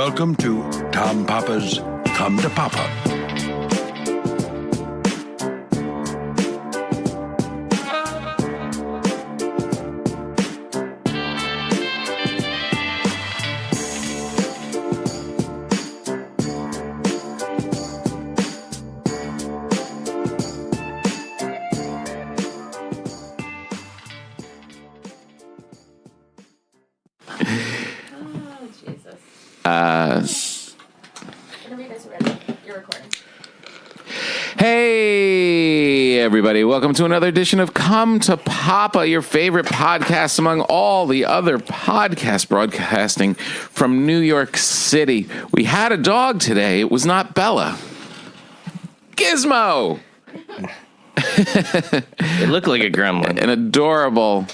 Welcome to Tom Papa's Come to Papa. Whenever you guys are ready, you're recording. Hey, everybody. Welcome to another edition of Come to Papa, your favorite podcast among all the other podcasts broadcasting from New York City. We had a dog today. It was not Bella. Gizmo. It looked like a gremlin. An adorable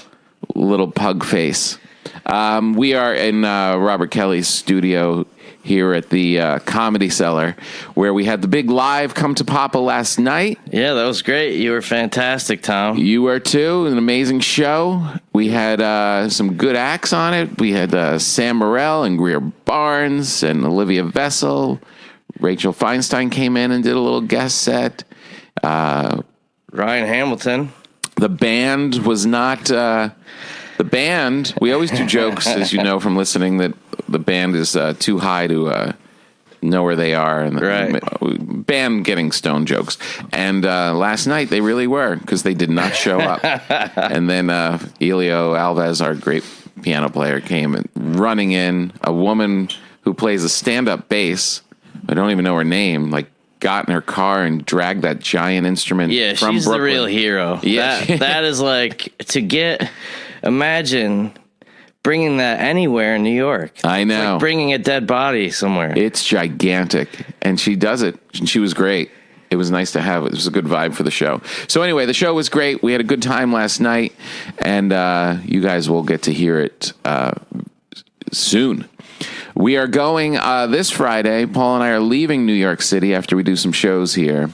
little pug face. We are in Robert Kelly's studio here at the Comedy Cellar, where we had the big live Come to Papa last night. Yeah, that was great. You were fantastic, Tom. You were too. An amazing show. We had some good acts on it. We had Sam Morrell and Greer Barnes and Olivia Vessel. Rachel Feinstein came in and did a little guest set. Ryan Hamilton. The band was not... The band, we always do jokes, as you know from listening, that the band is too high to know where they are. And right. Band getting stone jokes. And last night they really were, because they did not show up. And then Elio Alves, our great piano player, came and running in. A woman who plays a stand-up bass, I don't even know her name, like got in her car and dragged that giant instrument from she's Brooklyn. The real hero. Yeah. That is like, imagine bringing that anywhere in New York. I know. It's like bringing a dead body somewhere. It's gigantic, and she does it, and she was great. It was nice to have it. It was a good vibe for the show. So anyway, the show was great. We had a good time last night, and you guys will get to hear it soon. We are going this Friday. Paul and I are leaving New York City after we do some shows here.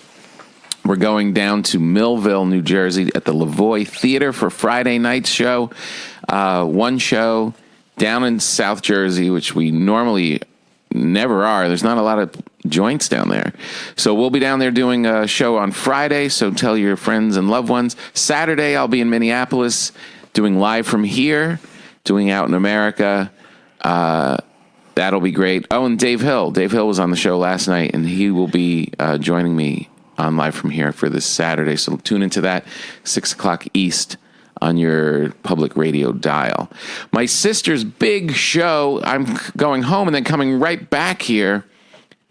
We're going down to Millville, New Jersey at the Lavoie Theater for Friday night's show. One show down in South Jersey, which we normally never are. There's not a lot of joints down there. So we'll be down there doing a show on Friday, so tell your friends and loved ones. Saturday, I'll be in Minneapolis doing Live from Here, doing Out in America. That'll be great. Oh, and Dave Hill. Dave Hill was on the show last night, and he will be joining me on Live from Here for this Saturday. So tune into that, 6 o'clock East on your public radio dial. My sister's big show, I'm going home and then coming right back here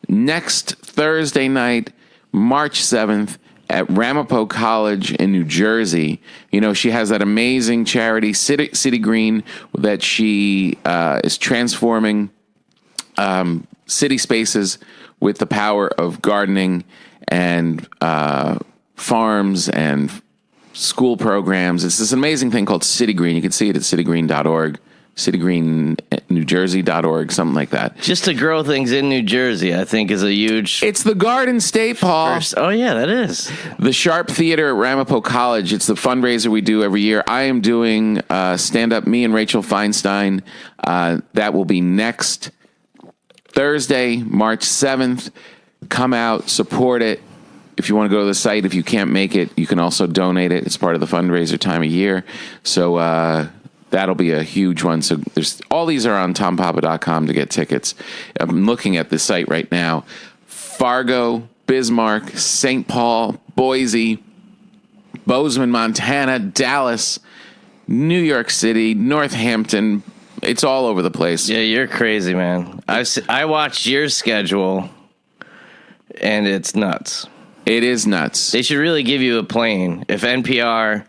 next Thursday night, March 7th, at Ramapo College in New Jersey. You know, she has that amazing charity, City Green, that she is transforming city spaces with the power of gardening and farms and school programs. It's this amazing thing called City Green. You can see it at citygreen.org, citygreenNewJersey.org, something like that. Just to grow things in New Jersey, I think, is a huge... It's the Garden State, Paul. Oh, yeah, that is. The Sharp Theater at Ramapo College. It's the fundraiser we do every year. I am doing stand-up, me and Rachel Feinstein. That will be next Thursday, March 7th. Come out, support it. If you want to go to the site, if you can't make it, you can also donate it. It's part of the fundraiser time of year. So that'll be a huge one. So there's all these are on tompapa.com to get tickets. I'm looking at the site right now. Fargo, Bismarck, St. Paul, Boise, Bozeman, Montana, Dallas, New York City, Northampton. It's all over the place. Yeah, you're crazy, man. I watched your schedule, and it's nuts. It is nuts. They should really give you a plane. If NPR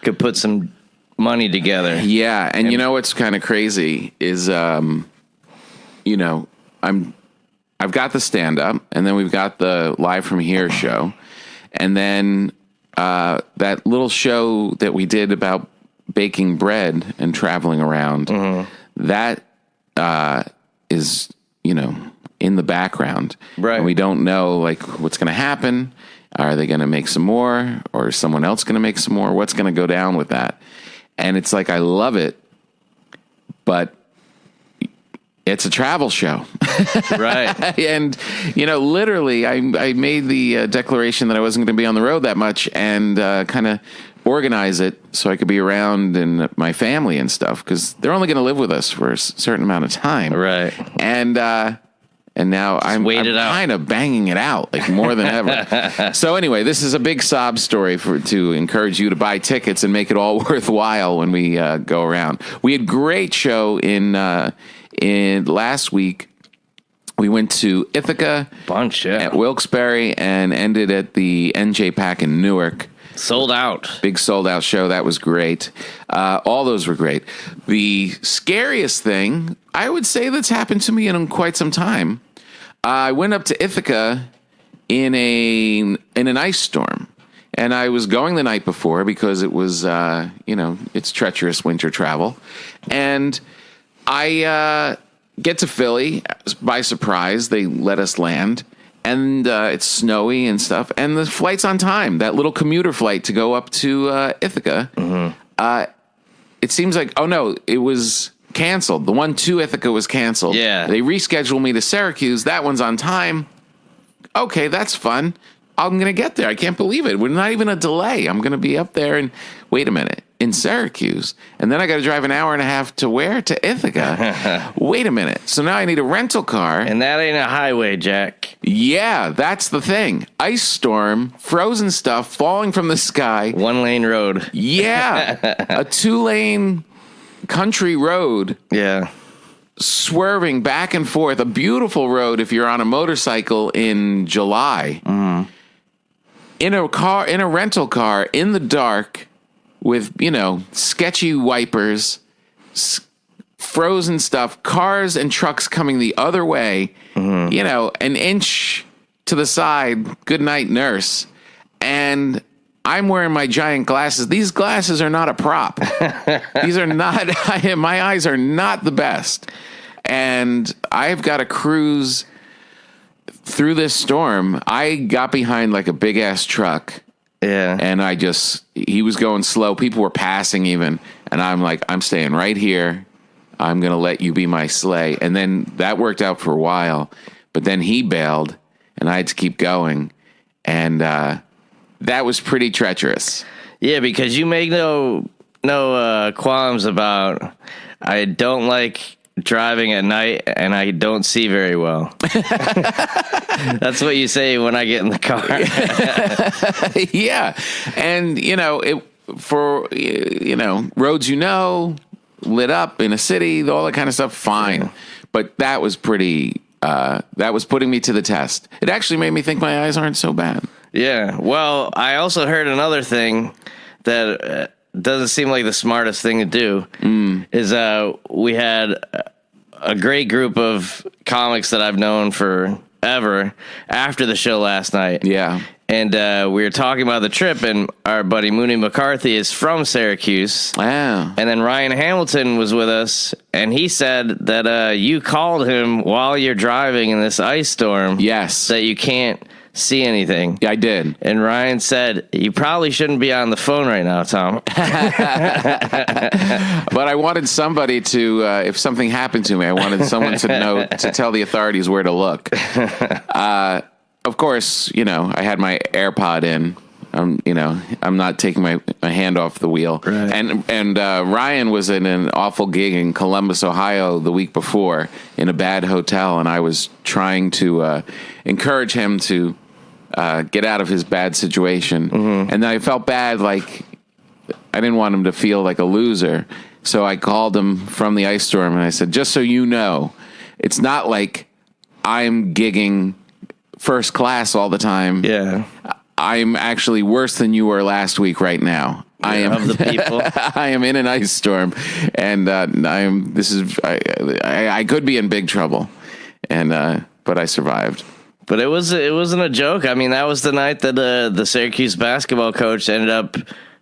could put some money together. Yeah, and you know what's kind of crazy is, you know, I've got the stand-up, and then we've got the Live from Here show, and then that little show that we did about baking bread and traveling around, that is, you know, in the background. Right. And we don't know, like, what's going to happen. Are they going to make some more? Or is someone else going to make some more? What's going to go down with that? And it's like, I love it, but it's a travel show. Right. And, literally, I made the declaration that I wasn't going to be on the road that much and kind of organize it so I could be around and my family and stuff, because they're only going to live with us for a certain amount of time. Right. And now I'm kind of banging it out like more than ever. So anyway, this is a big sob story to encourage you to buy tickets and make it all worthwhile when we go around. We had a great show in last week. We went to Ithaca, at Wilkes-Barre, and ended at the NJ Pack in Newark. Sold out. Big sold out show. That was great. All those were great. The scariest thing, I would say, that's happened to me in quite some time. I went up to Ithaca in an ice storm. And I was going the night before because it was, it's treacherous winter travel. And I get to Philly by surprise. They let us land. And it's snowy and stuff. And the flight's on time. That little commuter flight to go up to Ithaca. Mm-hmm. It seems like, oh, no, it was canceled. The one to Ithaca was canceled. Yeah. They rescheduled me to Syracuse. That one's on time. Okay, that's fun. I'm going to get there. I can't believe it. We're not even a delay. I'm going to be up there and wait a minute, in Syracuse. And then I got to drive an hour and a half to where? To Ithaca. Wait a minute. So now I need a rental car. And that ain't a highway, Jack. Yeah, that's the thing. Ice storm, frozen stuff falling from the sky. 1-lane road. Yeah. A 2-lane country road. Yeah. Swerving back and forth. A beautiful road if you're on a motorcycle in July. Mm-hmm. In a rental car in the dark with, sketchy wipers, frozen stuff, cars and trucks coming the other way, an inch to the side, good night, nurse. And I'm wearing my giant glasses. These glasses are not a prop. These are not, my eyes are not the best. And I've got to cruise through this storm. I got behind like a big ass truck. Yeah. And he was going slow. People were passing even. And I'm like, I'm staying right here. I'm going to let you be my sleigh. And then that worked out for a while. But then he bailed and I had to keep going. And that was pretty treacherous. Yeah, because you make no qualms about, I don't like driving at night and I don't see very well. That's what you say when I get in the car. Yeah. And, roads, lit up in a city, all that kind of stuff, fine. Yeah. But that was pretty, that was putting me to the test. It actually made me think my eyes aren't so bad. Yeah. Well, I also heard another thing that doesn't seem like the smartest thing to do is we had a great group of comics that I've known forever after the show last night. Yeah. And we were talking about the trip, and our buddy Mooney McCarthy is from Syracuse. Wow. And then Ryan Hamilton was with us, and he said that you called him while you're driving in this ice storm. Yes. That you can't see anything. Yeah, I did. And Ryan said, you probably shouldn't be on the phone right now, Tom. But I wanted somebody to, if something happened to me, I wanted someone to know, to tell the authorities where to look. Of course, I had my AirPod in. I'm not taking my hand off the wheel. Right. And Ryan was in an awful gig in Columbus, Ohio the week before in a bad hotel, and I was trying to encourage him to get out of his bad situation. Mm-hmm. And I felt bad, like I didn't want him to feel like a loser. So I called him from the ice storm, and I said, just so you know, it's not like I'm gigging first class all the time. Yeah. I'm actually worse than you were last week right now. Yeah, I am of the people. I am in an ice storm, and I could be in big trouble, and but I survived. But it wasn't a joke. I mean, that was the night that the Syracuse basketball coach ended up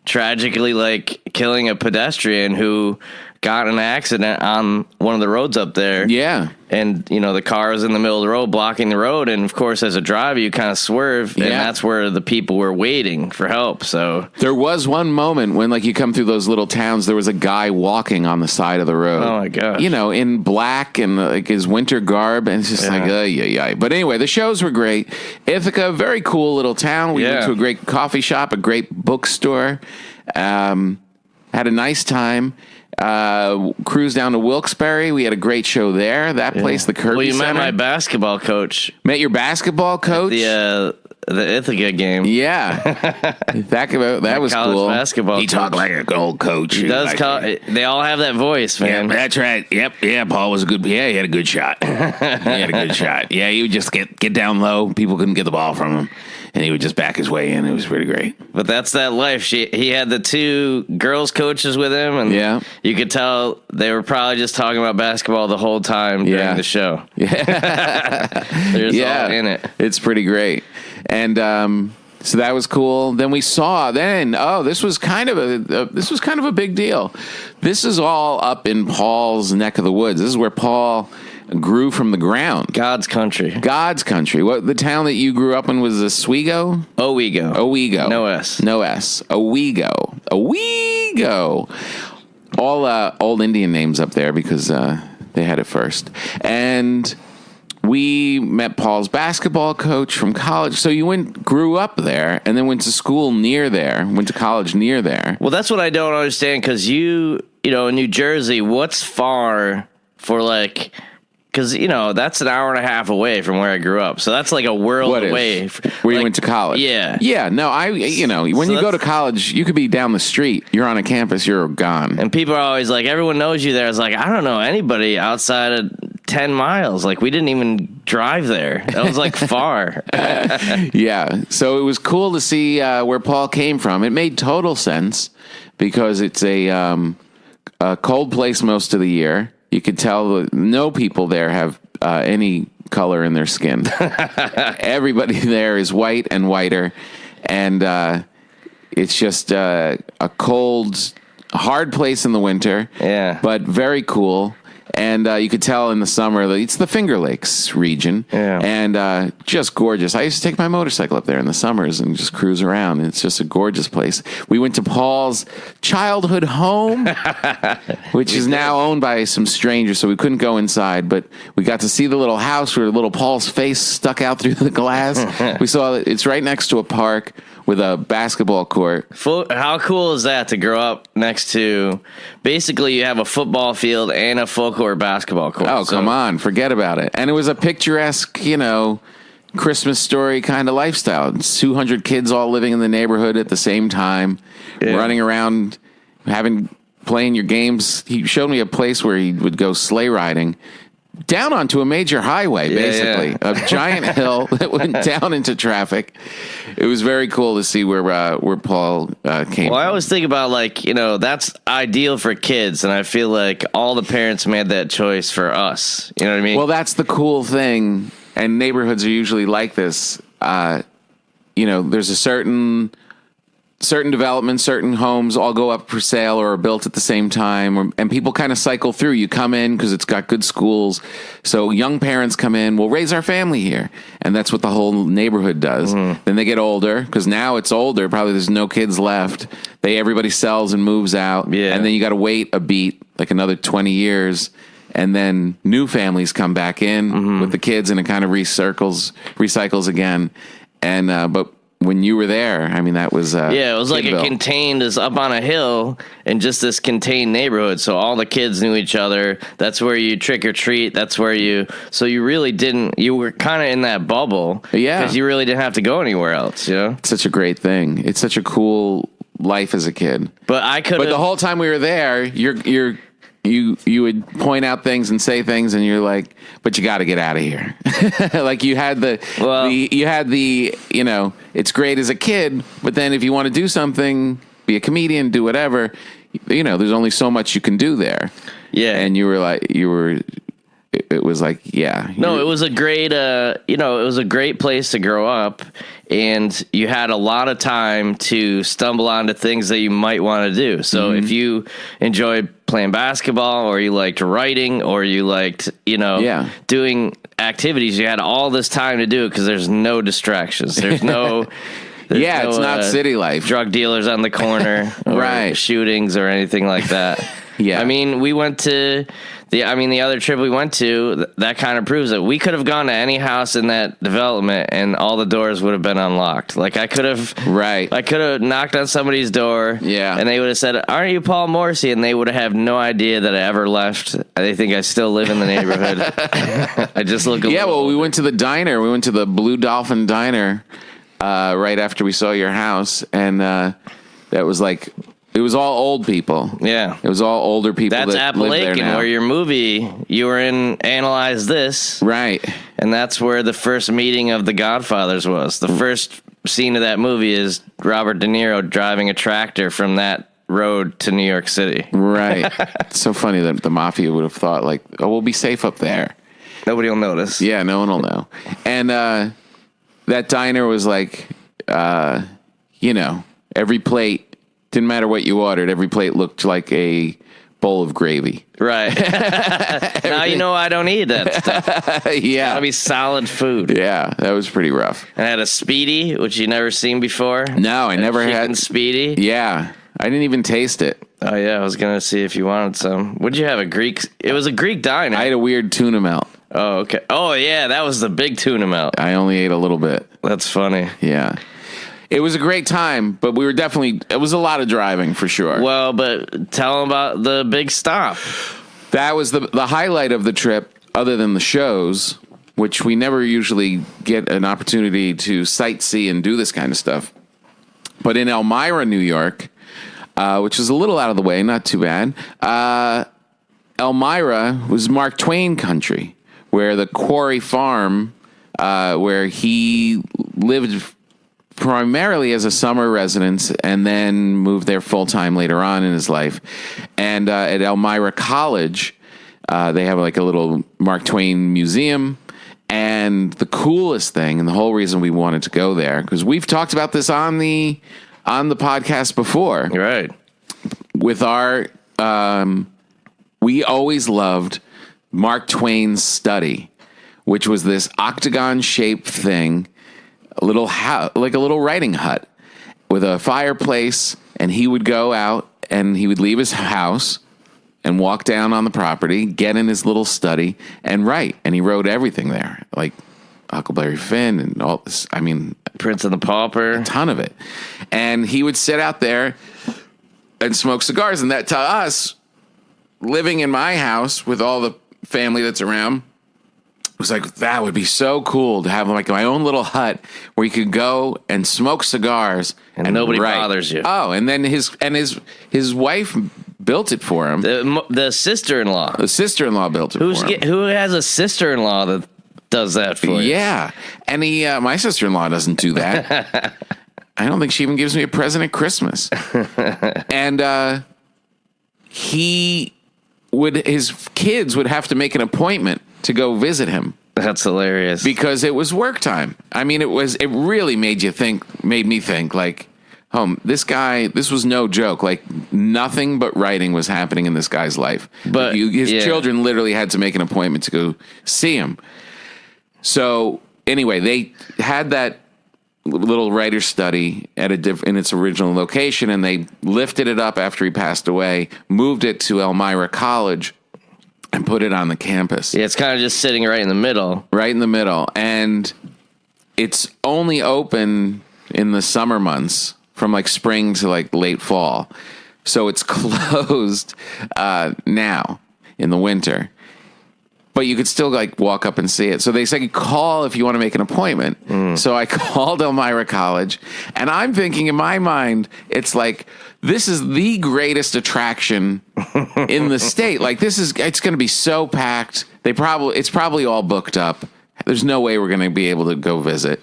tragically killing a pedestrian who got in an accident on one of the roads up there. Yeah. And, the car was in the middle of the road blocking the road. And, of course, as a driver, you kind of swerve. And that's where the people were waiting for help. So there was one moment when, like, you come through those little towns, there was a guy walking on the side of the road. Oh, my gosh. In black and, like, his winter garb. And it's just yeah. But anyway, the shows were great. Ithaca, very cool little town. We went to a great coffee shop, a great bookstore. Had a nice time. Cruised down to Wilkes-Barre. We had a great show there. That place, the Kirby Well, you Center. met my basketball coach. Met your basketball coach? The Ithaca game. Yeah. that was cool. Basketball He talked like an old coach. He does. They all have that voice, man. Yeah, that's right. Yep. Yeah, Paul was a good. Yeah, he had a good shot. He had a good shot. Yeah, he would just get down low. People couldn't get the ball from him, and he would just back his way in. It was pretty great. But that's that life. He had the two girls coaches with him, and you could tell they were probably just talking about basketball the whole time during the show. Yeah. They're just all in it. It's pretty great. And so that was cool. Then we saw. This was kind of a big deal. This is all up in Paul's neck of the woods. This is where Paul grew from the ground. God's country. What the town that you grew up in was Oswego? Owego. No S. Owego. All old Indian names up there because they had it first. And we met Paul's basketball coach from college. So you grew up there and then went to school near there, went to college near there. Well, that's what I don't understand because in New Jersey, what's far for like... Because, that's an hour and a half away from where I grew up. So that's like a world away. Where you went to college? Yeah. Yeah, no, when you go to college, you could be down the street. You're on a campus, you're gone. And people are always like, everyone knows you there. It's like, I don't know anybody outside of 10 miles. Like, we didn't even drive there. That was like far. Yeah. So it was cool to see where Paul came from. It made total sense because it's a cold place most of the year. You could tell that no people there have any color in their skin. Everybody there is white and whiter, and it's just a cold, hard place in the winter. Yeah, but very cool. And you could tell in the summer that it's the Finger Lakes region, and just gorgeous. I used to take my motorcycle up there in the summers and just cruise around. It's just a gorgeous place. We went to Paul's childhood home, which is now owned by some strangers, so we couldn't go inside. But we got to see the little house where little Paul's face stuck out through the glass. We saw it's right next to a park with a basketball court. How cool is that to grow up next to? Basically, you have a football field and a full court basketball court. Oh, come on. Forget about it. And it was a picturesque, Christmas story kind of lifestyle. 200 kids all living in the neighborhood at the same time, running around, playing your games. He showed me a place where he would go sleigh riding down onto a major highway, basically. A giant hill that went down into traffic. It was very cool to see where Paul came from. I always think about, that's ideal for kids, and I feel like all the parents made that choice for us. You know what I mean? Well, that's the cool thing, and neighborhoods are usually like this. There's a certain developments, certain homes all go up for sale or are built at the same time, and people kind of cycle through. You come in because it's got good schools, so young parents come in, we'll raise our family here, and that's what the whole neighborhood does. Then they get older, because now it's older, probably there's no kids left. Everybody sells and moves out, and then you got to wait a beat, like another 20 years, and then new families come back in with the kids, and it kind of recycles again. And but when you were there, I mean, that was it was like a contained, is up on a hill in just this contained neighborhood. So all the kids knew each other. That's where you trick or treat. That's where you really didn't. You were kind of in that bubble, because you really didn't have to go anywhere else. It's such a great thing. It's such a cool life as a kid. But the whole time we were there, you would point out things and say things, and you're like, but you got to get out of here. Like you had it's great as a kid, but then if you want to do something, be a comedian, do whatever, there's only so much you can do there. Yeah. And you were it was like, yeah. No, it was a great, it was a great place to grow up, and you had a lot of time to stumble onto things that you might want to do. So if you enjoyed playing basketball, or you liked writing, or you liked, doing activities, you had all this time to do it because there's no distractions. There's no... it's not city life. Drug dealers on the corner, or right? Shootings or anything like that. Yeah, I mean, we went to the other trip we went to. That kind of proves it. We could have gone to any house in that development, and all the doors would have been unlocked. Like I could have knocked on somebody's door, and they would have said, "Aren't you Paul Morrissey?" And they would have no idea that I ever left. They think I still live in the neighborhood. I just look. We went to the diner. We went to the Blue Dolphin Diner. Right after we saw your house, and that was like, it was all old people. Yeah. It was all older people. That's that live there Appalachian, now. where your movie, you were in Analyze This. Right. And that's where the first meeting of the Godfathers was. The first scene of that movie is Robert De Niro driving a tractor from that road to New York City. Right. It's so funny that the mafia would have thought, like, oh, we'll be safe up there. Nobody will notice. Yeah, no one will know. And, that diner was like, every plate, didn't matter what you ordered, every plate looked like a bowl of gravy. Right. Now you know I don't eat that stuff. Yeah. That'll be solid food. Yeah, that was pretty rough. And I had a Speedy, which you never seen before. No, I never had. Speedy. Yeah. I didn't even taste it. Oh, yeah, I was going to see if you wanted some. What'd you have, It was a Greek diner. I had a weird tuna melt. Oh, okay. Oh, yeah, that was the big tuna melt. I only ate a little bit. That's funny. Yeah. It was a great time, but it was a lot of driving for sure. Well, but tell them about the big stop. That was the highlight of the trip, other than the shows, which we never usually get an opportunity to sightsee and do this kind of stuff. But in Elmira, New York, which is a little out of the way, not too bad, Elmira was Mark Twain country, where the Quarry Farm, where he lived primarily as a summer residence and then moved there full-time later on in his life. And at Elmira College, they have like a little Mark Twain museum. And the coolest thing, and the whole reason we wanted to go there, because we've talked about this on the podcast before. Right. With our, we always loved Mark Twain's study, which was this octagon-shaped thing, a little like a little writing hut with a fireplace, and he would go out and he would leave his house and walk down on the property, get in his little study, and write. And he wrote everything there, like Huckleberry Finn and all this. I mean, Prince and the Pauper, a ton of it. And he would sit out there and smoke cigars, and that to us, living in my house with all the family that's around, was like, that would be so cool to have like my own little hut where you could go and smoke cigars and nobody write. bothers you. Oh, and then his wife built it for him. The sister-in-law. The sister-in-law built it for him. Who has a sister-in-law that does that for you? Yeah, and my sister-in-law doesn't do that. I don't think she even gives me a present at Christmas. And his kids would have to make an appointment to go visit him. That's hilarious. Because it was work time. I mean, it really made me think like, this was no joke. Like nothing but writing was happening in this guy's life. But his children literally had to make an appointment to go see him. So anyway, they had that little writer's study in its original location, and they lifted it up after he passed away, moved it to Elmira College, and put it on the campus. Yeah, it's kind of just sitting right in the middle. Right in the middle. And it's only open in the summer months from like spring to like late fall. So it's closed now in the winter. But you could still like walk up and see it. So they say call if you want to make an appointment. So I called Elmira College, and I'm thinking in my mind, it's like, this is the greatest attraction in the state. Like it's going to be so packed. It's probably all booked up. There's no way we're going to be able to go visit.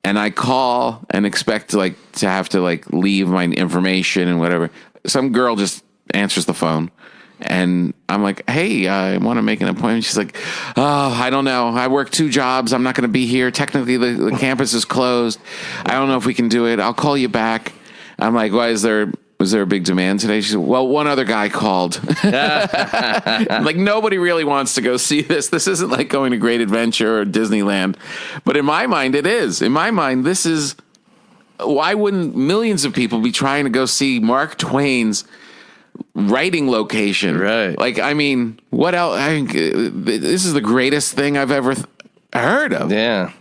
And I call and expect to have to leave my information and whatever. Some girl just answers the phone And I'm like, hey, I want to make an appointment. She's like, oh, I don't know. I work 2 jobs. I'm not going to be here. Technically, the campus is closed. I don't know if we can do it. I'll call you back. I'm like, why was there a big demand today? She said, well, one other guy called. Like, nobody really wants to go see this. This isn't like going to Great Adventure or Disneyland. But in my mind, it is. In my mind, this is, why wouldn't millions of people be trying to go see Mark Twain's writing location? Right. Like, I mean, what else? This is the greatest thing I've ever heard of. Yeah.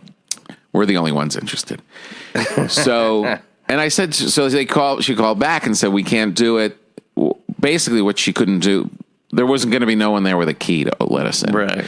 We're the only ones interested. So, and I said, so she called back and said, we can't do it. Basically what she couldn't do, there wasn't going to be no one there with a key to let us in. Right.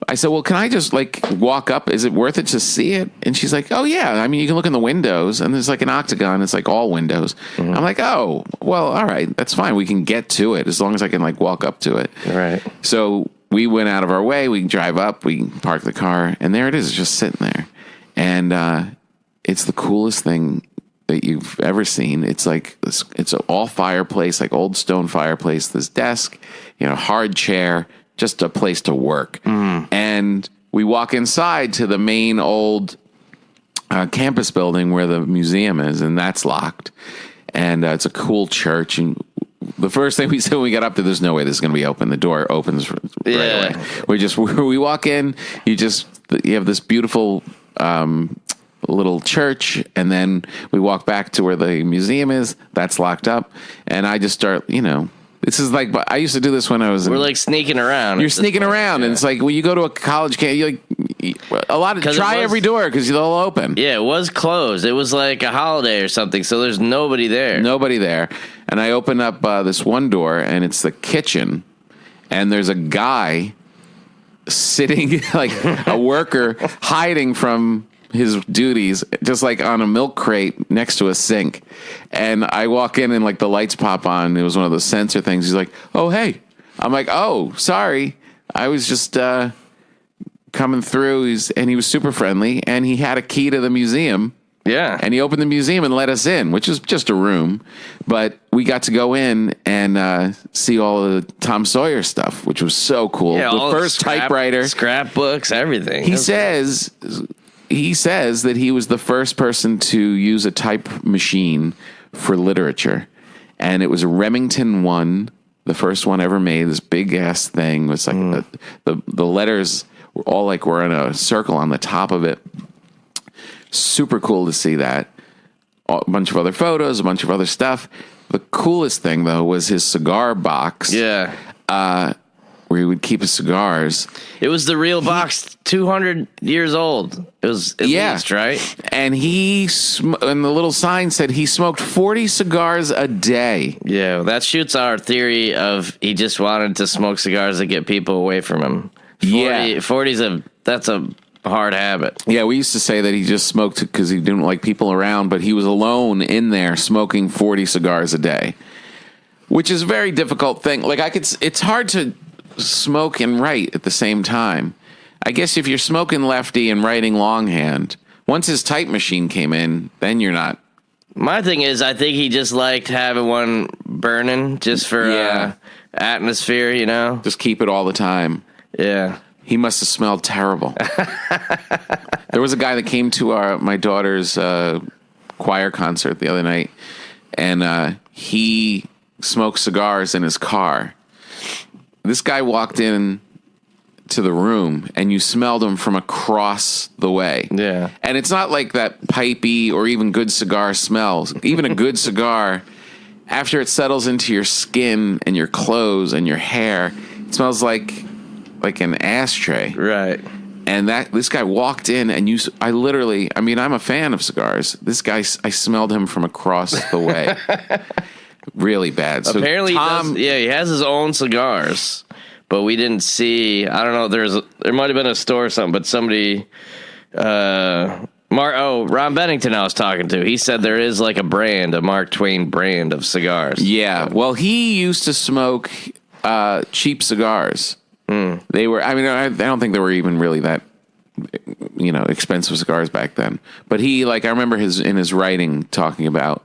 I said, well, can I just like walk up? Is it worth it to see it? And she's like, oh yeah. I mean, you can look in the windows and there's like an octagon. It's like all windows. I'm like, oh, well, all right. That's fine. We can get to it as long as I can like walk up to it. Right. So we went out of our way. We drive up, we park the car, and there it is. It's just sitting there. And it's the coolest thing that you've ever seen. It's like, it's an all fireplace, like old stone fireplace, this desk, hard chair, just a place to work. And we walk inside to the main old campus building where the museum is, and that's locked. And it's a cool church. And the first thing we said when we got up there, there's no way this is going to be open. The door opens right away. We walk in, you have this beautiful little church, and then we walk back to where the museum is. That's locked up. And I just start, this is like, I used to do this when I was. We're like sneaking around. You're sneaking around, and it's like when you go to a college camp, you try every door because they'll open. Yeah, it was closed. It was like a holiday or something, so there's nobody there. Nobody there. And I open up this one door, and it's the kitchen, and there's a guy sitting, like a worker, hiding from his duties, just like on a milk crate next to a sink. And I walk in and like the lights pop on. It was one of those sensor things. He's like, oh, hey. I'm like, oh, sorry. I was just coming through. And he was super friendly, and he had a key to the museum. Yeah. And he opened the museum and let us in, which is just a room. But we got to go in and see all of the Tom Sawyer stuff, which was so cool. Yeah, the first typewriter. Scrapbooks, everything. He says that he was the first person to use a type machine for literature. And it was a Remington 1, the first one ever made, this big ass thing. It was like the letters were all like were in a circle on the top of it. Super cool to see that. A bunch of other photos, a bunch of other stuff. The coolest thing, though, was his cigar box. Yeah. Where he would keep his cigars. It was the real box, 200 years old. It was at least, right? And and the little sign said he smoked 40 cigars a day. Yeah, that shoots our theory of he just wanted to smoke cigars to get people away from him. 40's that's a hard habit. Yeah, we used to say that he just smoked because he didn't like people around, but he was alone in there smoking 40 cigars a day, which is a very difficult thing. Like it's hard to smoke and write at the same time. I guess if you're smoking lefty and writing longhand, once his type machine came in, then you're not. My thing is, I think he just liked having one burning just for atmosphere, Just keep it all the time. Yeah. He must have smelled terrible. There was a guy that came to my daughter's choir concert the other night, and he smoked cigars in his car. This guy walked in to the room, and you smelled him from across the way. Yeah. And it's not like that pipey or even good cigar smells. Even a good cigar, after it settles into your skin and your clothes and your hair, it smells like an ashtray. Right. And this guy walked in, and I'm a fan of cigars. This guy, I smelled him from across the way. Really bad. So apparently, Tom, he has his own cigars, but we didn't see. I don't know. There might have been a store or something, but somebody, Ron Bennington, I was talking to. He said there is like a Mark Twain brand of cigars. Yeah. Well, he used to smoke cheap cigars. They were. I mean, I don't think they were even really that, expensive cigars back then. But he, I remember in his writing talking about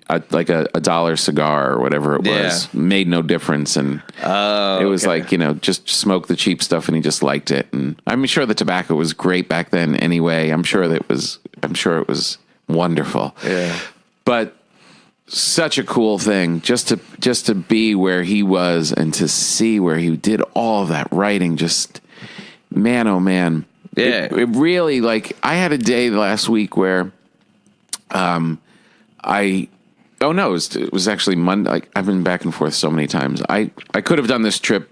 like a $1 cigar or whatever it was. Made no difference. And it was like, just smoke the cheap stuff, and he just liked it. And I'm sure the tobacco was great back then anyway. I'm sure it was wonderful. Yeah. But such a cool thing just to be where he was and to see where he did all of that writing. Just, man, oh man. Yeah. It really, like, I had a day last week where it was actually Monday. Like, I've been back and forth so many times. I could have done this trip.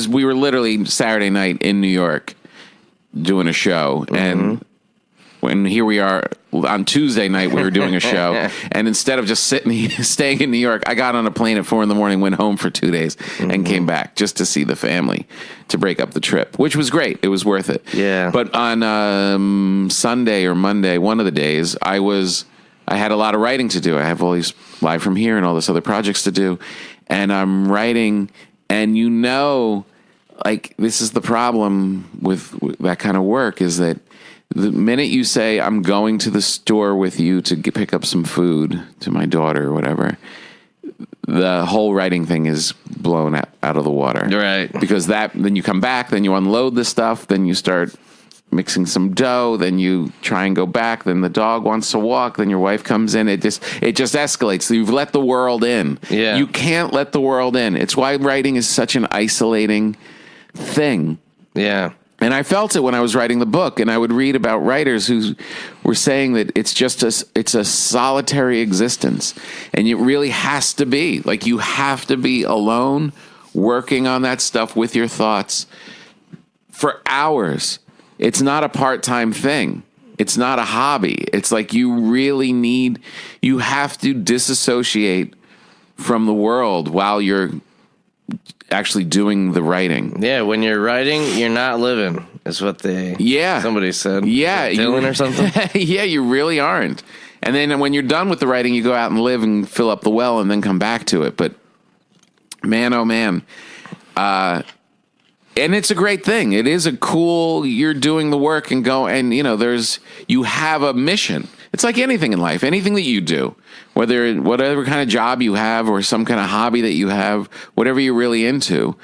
We were literally Saturday night in New York doing a show, and when here we are on Tuesday night, we were doing a show, and instead of just staying in New York, I got on a plane at 4 a.m, went home for 2 days, and came back just to see the family, to break up the trip, which was great. It was worth it. Yeah. But on Sunday or Monday, one of the days, I had a lot of writing to do. I have all these Live From Here and all this other projects to do, and I'm writing, and like, this is the problem with that kind of work, is that the minute you say, I'm going to the store with you to pick up some food to my daughter or whatever, the whole writing thing is blown out of the water. Right. Because then you come back, then you unload the stuff, then you start mixing some dough, then you try and go back, then the dog wants to walk, then your wife comes in. It just escalates. So you've let the world in. Yeah. You can't let the world in. It's why writing is such an isolating thing. Yeah. And I felt it when I was writing the book, and I would read about writers who were saying that it's a solitary existence, and it really has to be. Like, you have to be alone, working on that stuff with your thoughts for hours. It's not a part-time thing. It's not a hobby. It's like you have to disassociate from the world while you're actually doing the writing. Yeah, when you're writing, you're not living, is what somebody said. Yeah. Dylan or something? Yeah, you really aren't. And then when you're done with the writing, you go out and live and fill up the well and then come back to it. But man, oh man. And it's a great thing. It is you're doing the work and you have a mission. It's like anything in life, anything that you do, whatever kind of job you have or some kind of hobby that you have, whatever you're really into,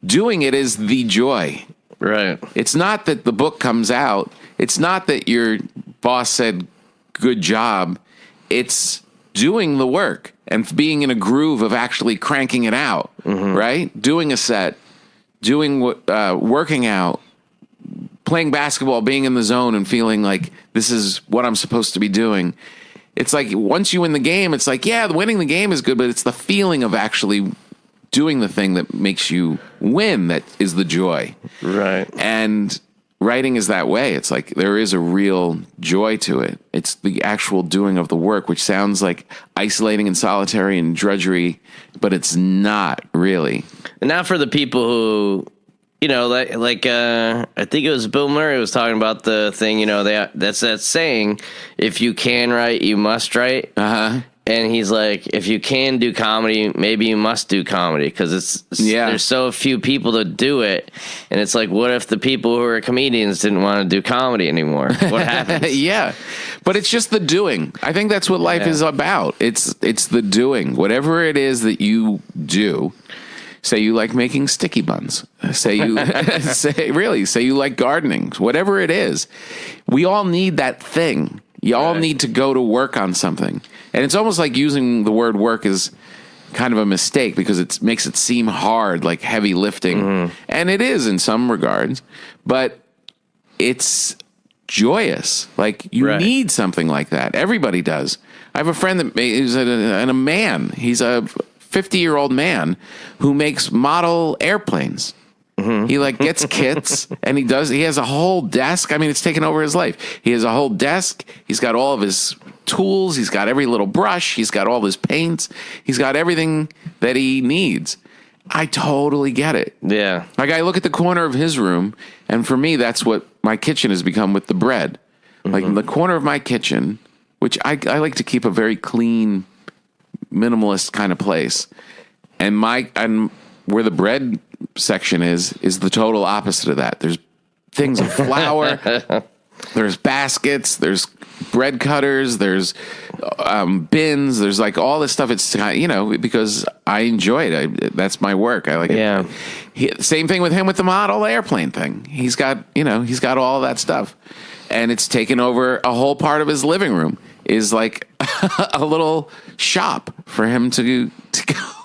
doing it is the joy. Right. It's not that the book comes out. It's not that your boss said, good job. It's doing the work and being in a groove of actually cranking it out, right? Doing a set, working out, playing basketball, being in the zone and feeling like this is what I'm supposed to be doing. It's like once you win the game, it's like, yeah, winning the game is good, but it's the feeling of actually doing the thing that makes you win that is the joy. Right. And writing is that way. It's like there is a real joy to it. It's the actual doing of the work, which sounds like isolating and solitary and drudgery, but it's not really. And now for the people who, I think it was Bill Murray was talking about the thing, that's that saying, if you can write, you must write. Uh-huh. And he's like, if you can do comedy, maybe you must do comedy, because there's so few people to do it. And it's like, what if the people who are comedians didn't want to do comedy anymore? What happens? Yeah. But it's just the doing. I think that's what life is about. It's the doing. Whatever it is that you do. Say you like making sticky buns. Say you say you like gardening. Whatever it is, we all need that thing. You all need to go to work on something. And it's almost like using the word work is kind of a mistake because it makes it seem hard, like heavy lifting. And it is in some regards, but it's joyous. Like you need something like that. Everybody does. I have a friend that is a man. He's a 50-year-old man who makes model airplanes. He gets kits and he has a whole desk. I mean, it's taken over his life. He has a whole desk. He's got all of his tools. He's got every little brush. He's got all his paints. He's got everything that he needs. I totally get it. Yeah. Like I look at the corner of his room, and for me, that's what my kitchen has become with the bread. Like in the corner of my kitchen, which I like to keep a very clean, minimalist kind of place. And where the bread section is the total opposite of that. There's things of flour There's baskets, there's bread cutters, there's bins, there's like all this stuff. It's, because I enjoy it. That's my work. I like it. Same thing with him with the model airplane thing. He's got all of that stuff. And it's taken over a whole part of his living room is like a little shop for him to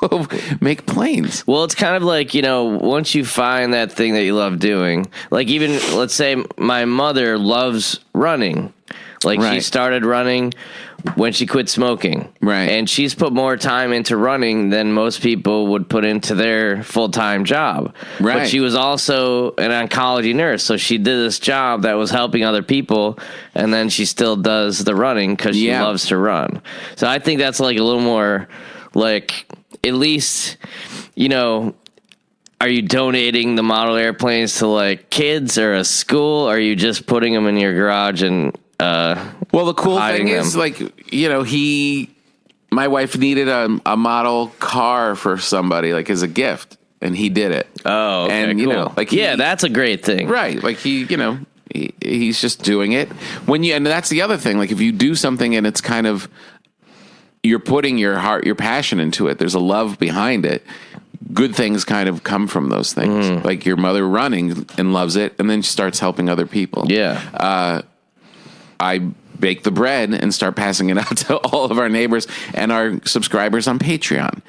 go make planes. Well, it's kind of like, once you find that thing that you love doing, like even, let's say my mother loves running. Like she started running when she quit smoking. Right. And she's put more time into running than most people would put into their full-time job. Right. But she was also an oncology nurse. So she did this job that was helping other people. And then she still does the running because she loves to run. So I think that's like a little more like, at least, are you donating the model airplanes to like kids or a school? Or are you just putting them in your garage and well, the cool thing is, like, my wife needed a model car for somebody, like, as a gift, and he did it. Oh, okay, and cool. That's a great thing, right? Like he's just doing it and that's the other thing. Like, if you do something and it's kind of you're putting your heart, your passion into it, there's a love behind it. Good things kind of come from those things. Like your mother running and loves it, and then she starts helping other people. Yeah. I bake the bread and start passing it out to all of our neighbors and our subscribers on Patreon.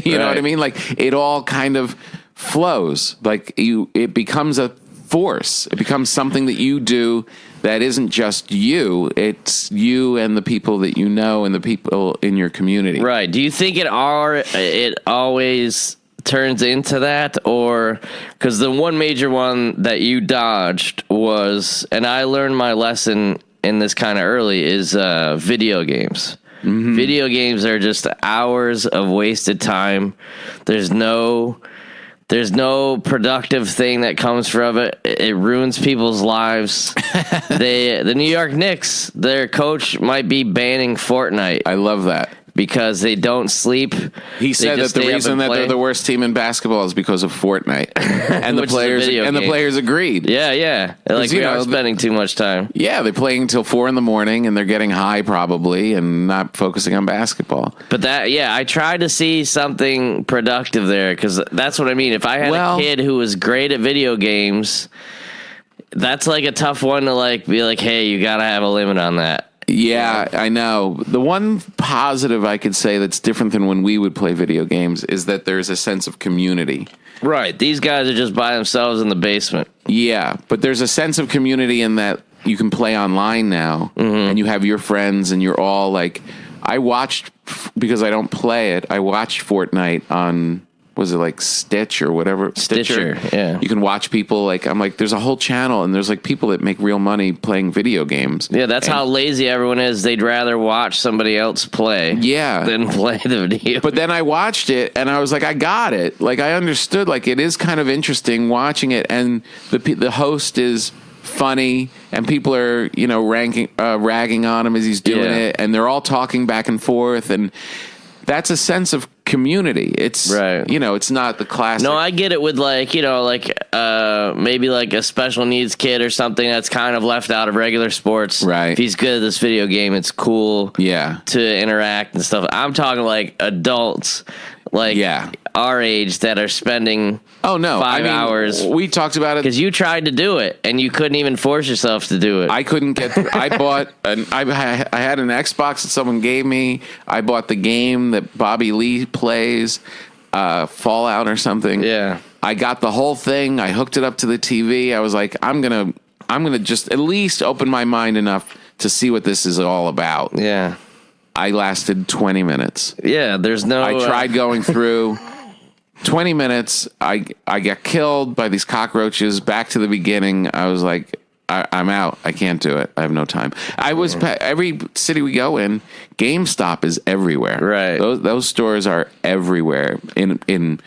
You know what I mean? Like it all kind of flows. Like it becomes a force. It becomes something that you do that isn't just you. It's you and the people that you know and the people in your community. Right. Do you think it always turns into that, or because the one major one that you dodged was, and I learned my lesson in this kind of early, is video games. Mm-hmm. Video games are just hours of wasted time. There's no productive thing that comes from it. It ruins people's lives. The New York Knicks, their coach might be banning Fortnite. I love that. Because they don't sleep. He said that the reason that they're the worst team in basketball is because of Fortnite, and the players agreed. Yeah. Like we are spending too much time. Yeah, they're playing until 4 a.m. and they're getting high probably, and not focusing on basketball. But I tried to see something productive there because that's what I mean. If I had a kid who was great at video games, that's like a tough one to like be like, hey, you got to have a limit on that. Yeah, I know. The one positive I could say that's different than when we would play video games is that there's a sense of community. Right. These guys are just by themselves in the basement. Yeah, but there's a sense of community in that you can play online now, and you have your friends, and you're all like... I watched, because I don't play it, I watched Fortnite on... Was it like Stitch or whatever? Stitcher, yeah. You can watch people I'm like, there's a whole channel and there's like people that make real money playing video games. Yeah, that's how lazy everyone is. They'd rather watch somebody else play than play the video. But then I watched it and I was like, I got it. Like I understood, like it is kind of interesting watching it, and the host is funny and people are, ragging on him as he's doing it, and they're all talking back and forth, and that's a sense of community. It's it's not the classic. No, I get it with maybe like a special needs kid or something that's kind of left out of regular sports. Right. If he's good at this video game, it's cool. Yeah. To interact and stuff. I'm talking like adults, our age that are spending 5 hours. We talked about it because you tried to do it and you couldn't even force yourself to do it. I couldn't get. I had an Xbox that someone gave me. I bought the game that Bobby Lee plays, Fallout or something. Yeah. I got the whole thing. I hooked it up to the TV. I was like, I'm gonna just at least open my mind enough to see what this is all about. Yeah. I lasted 20 minutes. Yeah, there's no... I tried going through 20 minutes. I got killed by these cockroaches. Back to the beginning. I was like, I'm out. I can't do it. I have no time. Every city we go in, GameStop is everywhere. Right. Those stores are everywhere in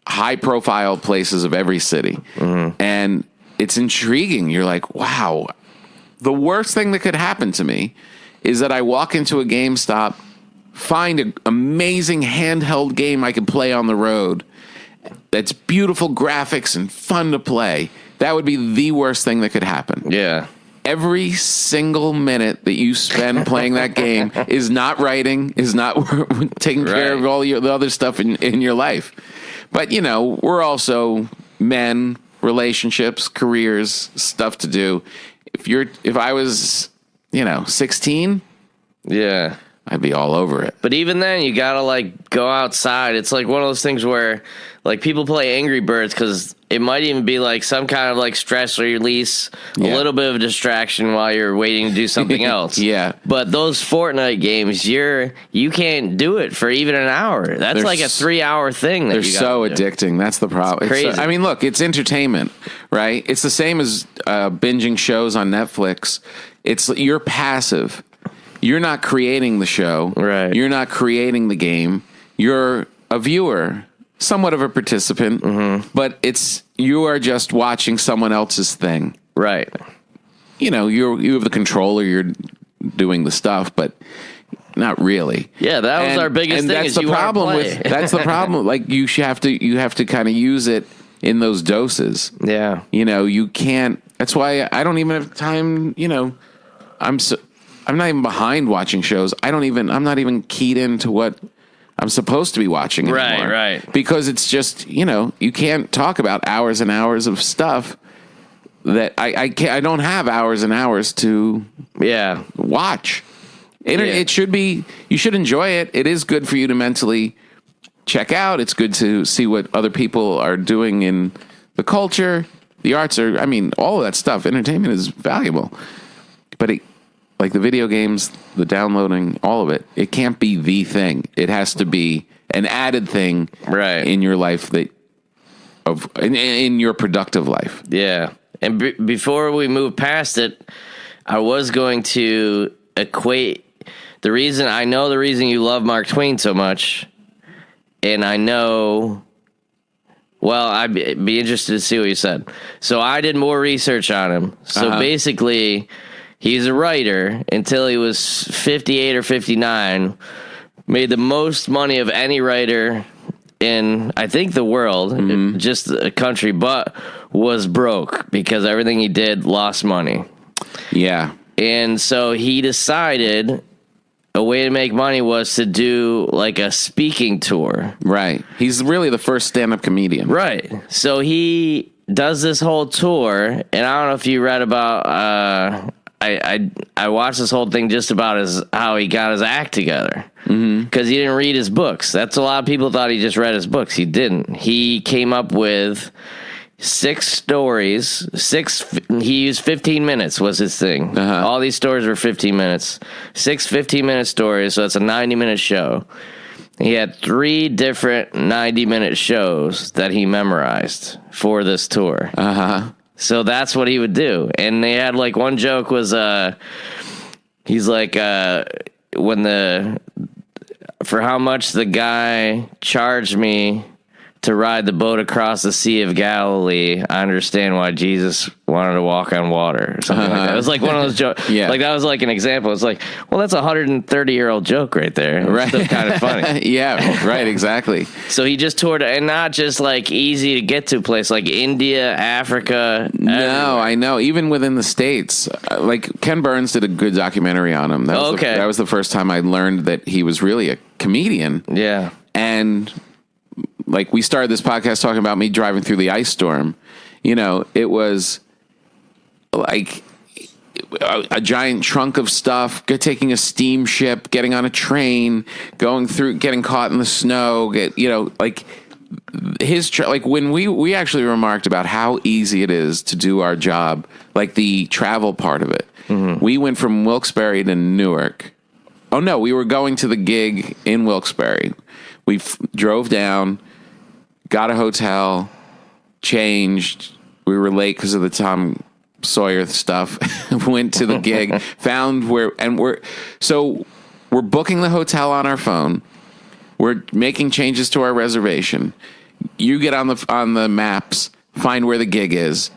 high-profile places of every city. Mm-hmm. And it's intriguing. You're like, wow. The worst thing that could happen to me is that I walk into a GameStop, find an amazing handheld game I can play on the road that's beautiful graphics and fun to play. That would be the worst thing that could happen. Yeah. every single minute that you spend playing that game is not writing, is not taking care of all the other stuff in your life. But, you know, we're also men, relationships, careers, stuff to do. If I was, 16, Yeah. I'd be all over it. But even then, you gotta like go outside. It's like one of those things where like people play Angry Birds because it might even be like some kind of like stress release, a little bit of a distraction while you're waiting to do something else. Yeah. But those Fortnite games, you can't do it for even an hour. That's They're like a 3-hour thing. They're so addicting. That's the problem. It's crazy. I mean, look, it's entertainment, right? It's the same as binging shows on Netflix. You're passive. You're not creating the show. Right. You're not creating the game. You're a viewer, somewhat of a participant, but you are just watching someone else's thing. Right. You have the controller, you're doing the stuff, but not really. Yeah, that was our biggest thing. That's the problem that's the problem. Like you have to kind of use it in those doses. Yeah. You can't. That's why I don't even have time. I'm not even behind watching shows. I'm not even keyed into what I'm supposed to be watching anymore. Right. Because it's just, you can't talk about hours and hours of stuff that I don't have hours and hours to watch. It should be, you should enjoy it. It is good for you to mentally check out. It's good to see what other people are doing in the culture. The arts all of that stuff. Entertainment is valuable. But like the video games, the downloading, all of it, it can't be the thing. It has to be an added thing in your life in your productive life. Yeah. And before we move past it, I was going to equate the reason you love Mark Twain so much, and I know. Well, I'd be interested to see what you said. So I did more research on him. So basically, he's a writer until he was 58 or 59, made the most money of any writer in, I think, the world, just a country, but was broke because everything he did lost money. Yeah. And so he decided a way to make money was to do like a speaking tour. Right. He's really the first stand-up comedian. Right. So he does this whole tour, and I don't know if you read about... I watched this whole thing just about how he got his act together because he didn't read his books. That's a lot of people thought he just read his books. He didn't. He came up with 6 stories. He used 15 minutes was his thing. All these stories were 15 minutes. 6 15-minute stories, so it's a 90-minute show. He had 3 different 90-minute shows that he memorized for this tour. So that's what he would do. And they had like one joke was he's like for how much the guy charged me to ride the boat across the Sea of Galilee, I understand why Jesus wanted to walk on water or something like that. It was like one of those jokes. Yeah. Like that was like an example. It's like, well, that's a 130-year-old joke right there. Right. It's kind of funny. Yeah, right, exactly. So he just toured, and not just like easy to get to place like India, Africa. No, I know. Even within the States, like Ken Burns did a good documentary on him. That was the first time I learned that he was really a comedian. Yeah. And like we started this podcast talking about me driving through the ice storm. It was like a giant trunk of stuff, taking a steamship, getting on a train, getting caught in the snow, when we actually remarked about how easy it is to do our job, like the travel part of it. We went from Wilkes-Barre to Newark. Oh no, we were going to the gig in Wilkes-Barre. We drove down, got a hotel, changed. We were late because of the Tom Sawyer stuff. Went to the gig, found we're booking the hotel on our phone. We're making changes to our reservation. You get on the maps, find where the gig is.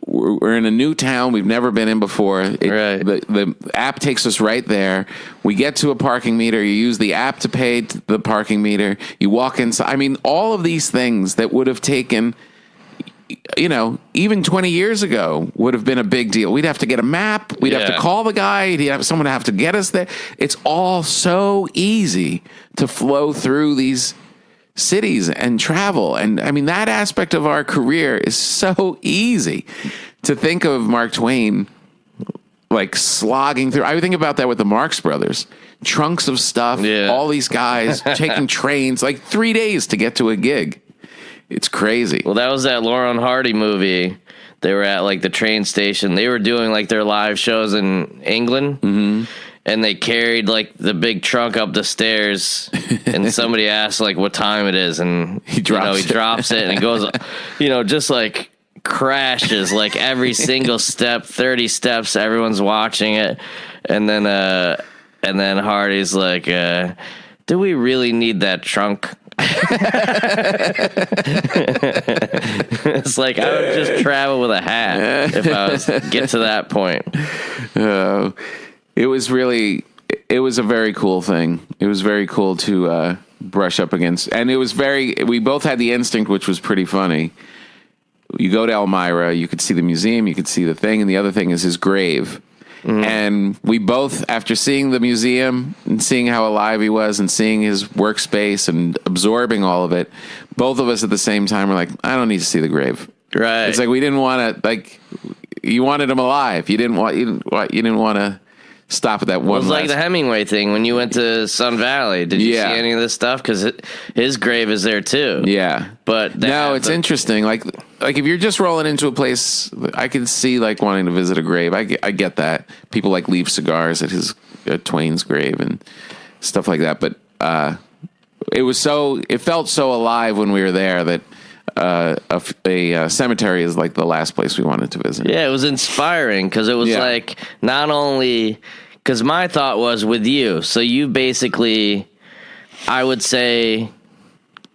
We're in a new town we've never been in before. The app takes us right there. We get to a parking meter. You use the app to pay the parking meter. You walk inside. I mean, all of these things that would have taken even 20 years ago would have been a big deal. We'd have to get a map. We'd have to call the guy. He'd have someone have to get us there. It's all so easy to flow through these cities and travel. And I mean, that aspect of our career is so easy to think of Mark Twain like slogging through. I think about that with the Marx Brothers. Trunks of stuff, all these guys taking trains, like 3 days to get to a gig. It's crazy. Well, that was that Laurel and Hardy movie. They were at like the train station. They were doing like their live shows in England. Mm-hmm. And they carried like the big trunk up the stairs, and somebody asked like what time it is, and he drops it, and it goes, just like crashes like every single step, 30 steps. Everyone's watching it, and then Hardy's like, "Do we really need that trunk?" It's like I would just travel with a hat if I was get to that point. It was a very cool thing. It was very cool to brush up against. And we both had the instinct, which was pretty funny. You go to Elmira, you could see the museum, you could see the thing, and the other thing is his grave. Mm. And we both, after seeing the museum and seeing how alive he was and seeing his workspace and absorbing all of it, both of us at the same time were like, I don't need to see the grave. Right. It's like we didn't want to, like, you wanted him alive. You didn't want to stop at that one. It was like the Hemingway thing when you went to Sun Valley. Did you see any of this stuff? Because his grave is there too. Yeah, but no, it's interesting. Like if you're just rolling into a place, I could see like wanting to visit a grave. I get that. People like leave cigars at Twain's grave and stuff like that. But it felt so alive when we were there that a cemetery is like the last place we wanted to visit. Yeah, it was inspiring because it was like not only because my thought was with you. So you basically, I would say,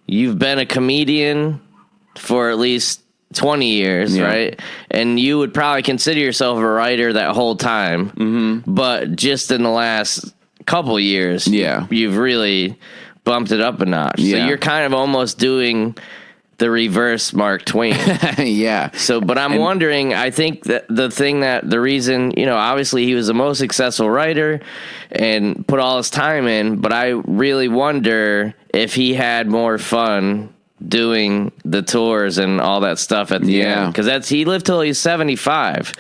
you've been a comedian for at least 20 years, right? And you would probably consider yourself a writer that whole time, but just in the last couple years, you've really bumped it up a notch. So you're kind of almost doing the reverse Mark Twain. So, but I'm wondering, I think that the reason, obviously he was the most successful writer and put all his time in, but I really wonder if he had more fun doing the tours and all that stuff at the end. Because he lived till he's 75.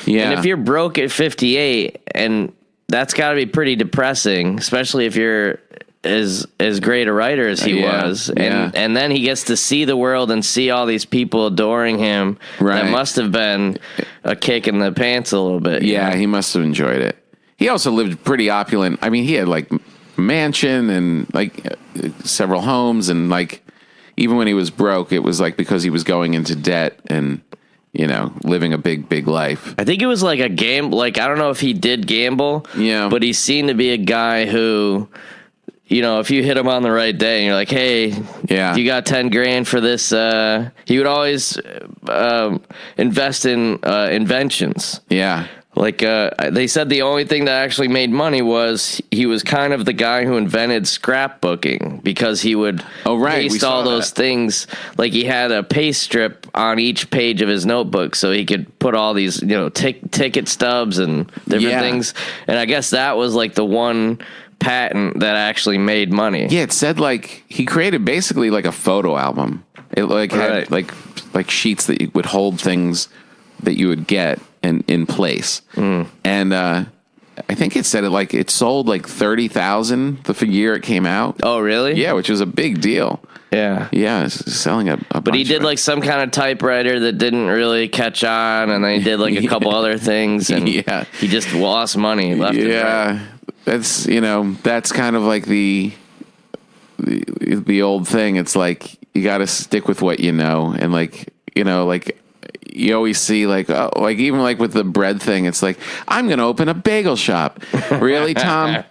Yeah. And if you're broke at 58, and that's got to be pretty depressing, especially if you're as great a writer as he was, and then he gets to see the world and see all these people adoring him. Right. That must have been a kick in the pants a little bit. Yeah, he must have enjoyed it. He also lived pretty opulent. I mean, he had like mansion and like several homes, and like even when he was broke, it was like because he was going into debt and living a big life. I think it was like a gamble. Like I don't know if he did gamble. Yeah, but he seemed to be a guy who, if you hit him on the right day and you're like, hey, you got 10 grand for this, he would always invest in inventions. Yeah. Like they said the only thing that actually made money was he was kind of the guy who invented scrapbooking, because he would paste all those things. Like he had a paste strip on each page of his notebook so he could put all these, ticket stubs and different things. And I guess that was like the one patent that actually made money. Yeah, it said like he created basically like a photo album. It like had like sheets that would hold things that you would get in place. And I think it said it sold like 30,000 the year it came out. Oh, really? Yeah, which was a big deal. Yeah, it's selling a but he did like some kind of typewriter that didn't really catch on, and then he did like a couple other things, and he just lost money left and right. That's that's kind of like the old thing. It's like you got to stick with what you know, and like you always see like even like with the bread thing, it's like I'm going to open a bagel shop. Really, Tom?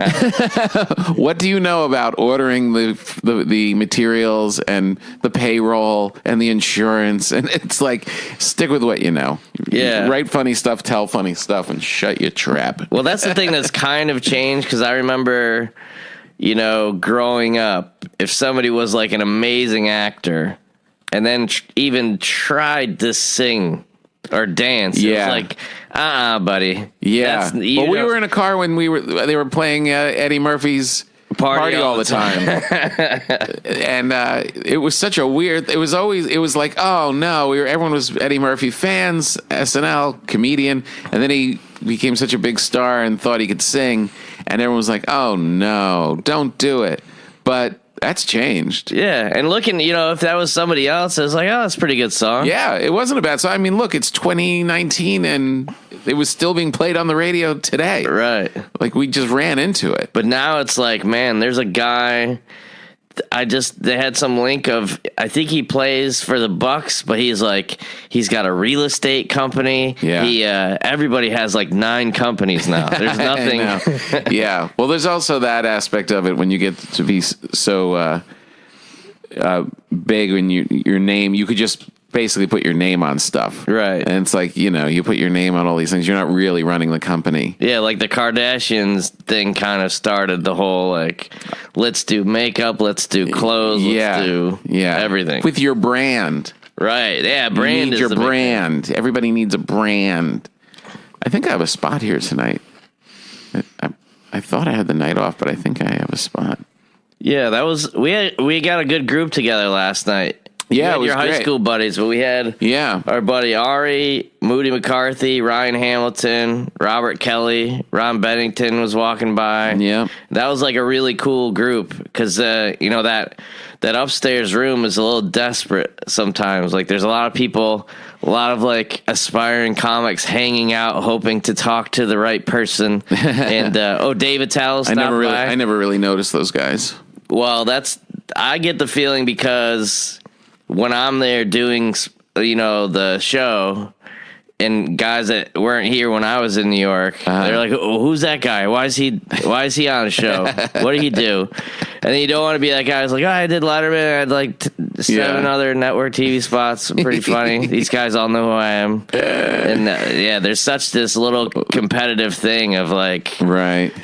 What do you know about ordering the materials and the payroll and the insurance? And it's like stick with what you know. Yeah, write funny stuff, tell funny stuff, and shut your trap. Well, that's the thing that's kind of changed, because I remember, growing up, if somebody was like an amazing actor, and then even tried to sing or dance. Yeah. It was like, buddy. Yeah. Well, we were in a car when they were playing Eddie Murphy's Party all the time. And it was such a weird, it was like, oh no, everyone was Eddie Murphy fans, SNL, comedian. And then he became such a big star and thought he could sing. And everyone was like, oh no, don't do it. But that's changed. Yeah, and looking, if that was somebody else, I was like, oh, that's a pretty good song. Yeah, it wasn't a bad song. I mean, look, it's 2019 and it was still being played on the radio today. Right. Like, we just ran into it. But now it's like, man, there's a guy. They had some link of, I think he plays for the Bucks, but he's got a real estate company. Yeah. Everybody has like 9 companies now. There's nothing. Yeah. Well, there's also that aspect of it when you get to be so big, when your name, you could just basically put your name on stuff. Right. And it's like, you put your name on all these things. You're not really running the company. Yeah, like the Kardashians thing kind of started the whole, like, let's do makeup, let's do clothes, let's do everything. With your brand. Right. Yeah, brand you need is your the big brand. Everybody needs a brand. I think I have a spot here tonight. I thought I had the night off, but I think I have a spot. Yeah, that was we got a good group together last night. Yeah, it was your high great. school buddies, but we had our buddy Ari, Moody McCarthy, Ryan Hamilton, Robert Kelly, Ron Bennington was walking by. Yeah, that was like a really cool group because that upstairs room is a little desperate sometimes. Like there's a lot of people, a lot of like aspiring comics hanging out, hoping to talk to the right person. And Dave Attell stopped by. I never really noticed those guys. Well, I get the feeling because when I'm there doing, the show, and guys that weren't here when I was in New York, they're like, oh, who's that guy? Why is he on the show? What did he do? And then you don't want to be that guy who's like, oh, I did Letterman. I had like 7 other network TV spots. Pretty funny. These guys all know who I am. And there's such this little competitive thing of like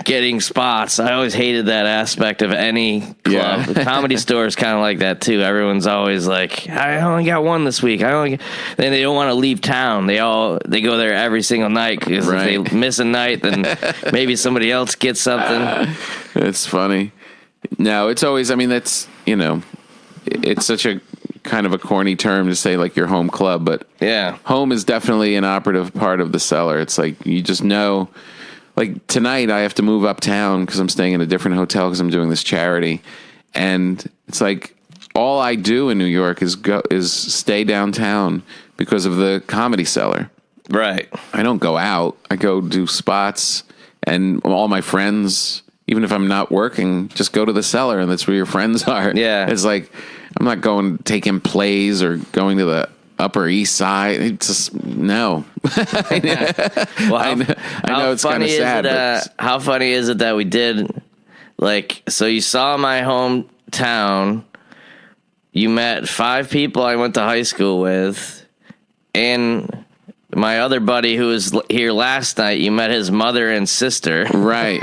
getting spots. I always hated that aspect of any club. Yeah. The Comedy Store is kind of like that too. Everyone's always like, I only got one this week. Then they don't want to leave town. They go there every single night because if they miss a night, then maybe somebody else gets something. It's funny. No, it's always, that's, it's such a kind of a corny term to say like your home club, but home is definitely an operative part of the cellar. It's like, you just know, like tonight I have to move uptown because I'm staying in a different hotel because I'm doing this charity. And it's like, all I do in New York is stay downtown because of the Comedy Cellar. Right. I don't go out. I go do spots, and all my friends, even if I'm not working, just go to the cellar, and that's where your friends are. Yeah. It's like, I'm not going taking plays or going to the Upper East Side. It's just, no. I know it's kind of sad. How funny is it that we did, like, so you saw my hometown, you met 5 people I went to high school with, and my other buddy who was here last night, you met his mother and sister. Right.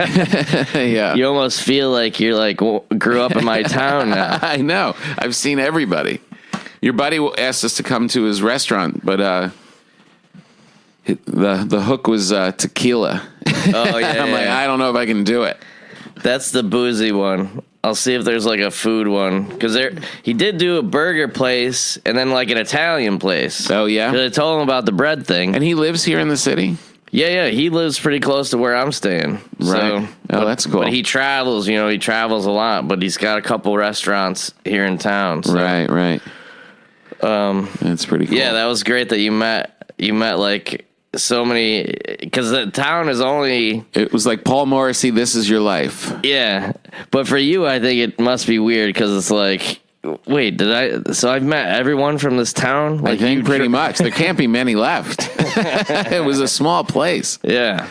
Yeah. You almost feel like you're like, grew up in my town now. I know. I've seen everybody. Your buddy asked us to come to his restaurant, but the hook was tequila. Oh, yeah. I'm like, I don't know if I can do it. That's the boozy one. I'll see if there's like a food one, because he did do a burger place and then like an Italian place. Oh yeah, because I told him about the bread thing. And he lives here in the city. Yeah, he lives pretty close to where I'm staying. Right. So, that's cool. But he travels. He travels a lot, but he's got a couple restaurants here in town. So. Right. That's pretty cool. Yeah, that was great that you met like so many, because the town is only, it was like Paul Morrissey, This Is Your Life. Yeah, but for you I think it must be weird because it's like, wait, so I've met everyone from this town? Like, I think pretty much. There can't be many left. It was a small place. Yeah.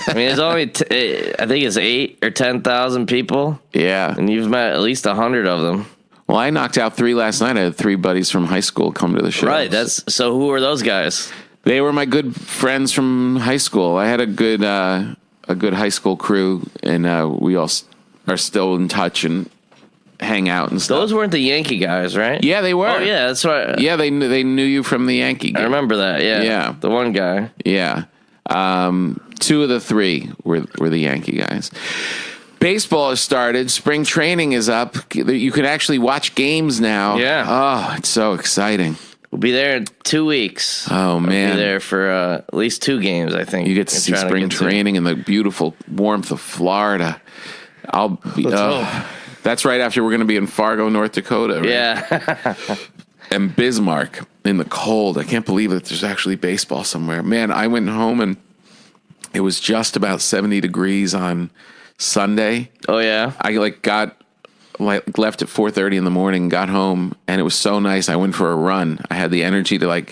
I mean, it's only I think it's 8 or 10,000 people. Yeah. And you've met at least 100 of them. Well, I knocked out 3 last night. I had 3 buddies from high school come to the show. Right. So who are those guys? They were my good friends from high school. I had a good high school crew, and we all are still in touch and hang out and stuff. Those weren't the Yankee guys, right? Yeah, they were. Oh, yeah, that's right. Yeah, they knew you from the Yankee game. I remember that, yeah. Yeah. The one guy. Yeah. 2 of the 3 were the Yankee guys. Baseball has started. Spring training is up. You can actually watch games now. Yeah. Oh, it's so exciting. We'll be there in 2 weeks. Oh, man. We'll be there for at least 2 games, I think. You get to see spring training in the beautiful warmth of Florida. I'll be. That's right after we're going to be in Fargo, North Dakota. Right? Yeah. And Bismarck in the cold. I can't believe that there's actually baseball somewhere. Man, I went home and it was just about 70 degrees on Sunday. Oh, yeah? I left at 4:30 in the morning, got home, and it was so nice. I went for a run. I had the energy to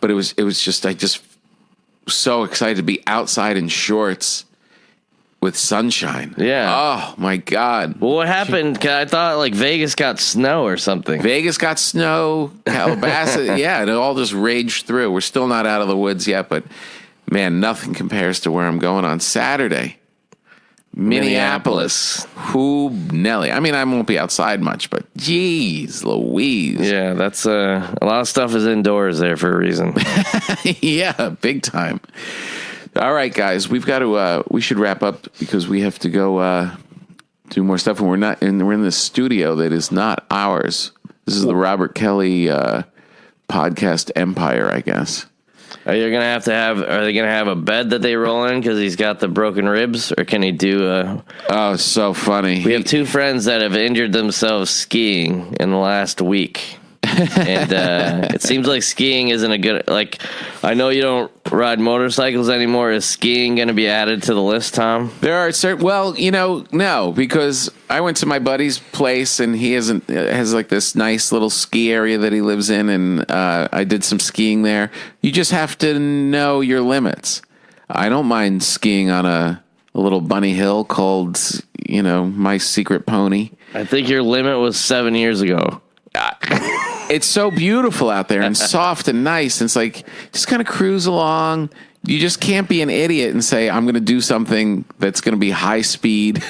but it was just, I just so excited to be outside in shorts with sunshine. Yeah. Oh my God. Well, what happened? 'Cause I thought Vegas got snow or something. Vegas got snow. Calabasas. Yeah, it all just raged through. We're still not out of the woods yet, but man, nothing compares to where I'm going on Saturday. Minneapolis. Who Nelly? I mean, I won't be outside much, but geez, Louise. Yeah, that's a lot of stuff is indoors there for a reason. Yeah, big time. All right, guys, we should wrap up because we have to go do more stuff, and we're in this studio that is not ours. This is the Robert Kelly podcast empire, I guess. Are they gonna have a bed that they roll in because he's got the broken ribs, or can he do? Oh, so funny. We have 2 friends that have injured themselves skiing in the last week. And it seems like skiing isn't a good, I know you don't ride motorcycles anymore. Is skiing going to be added to the list, Tom? There are certain, no, because I went to my buddy's place and he has this nice little ski area that he lives in, and I did some skiing there. You just have to know your limits. I don't mind skiing on a little bunny hill called, My Secret Pony. I think your limit was 7 years ago. It's so beautiful out there and soft and nice. And it's just kind of cruise along. You just can't be an idiot and say, I'm going to do something that's going to be high speed.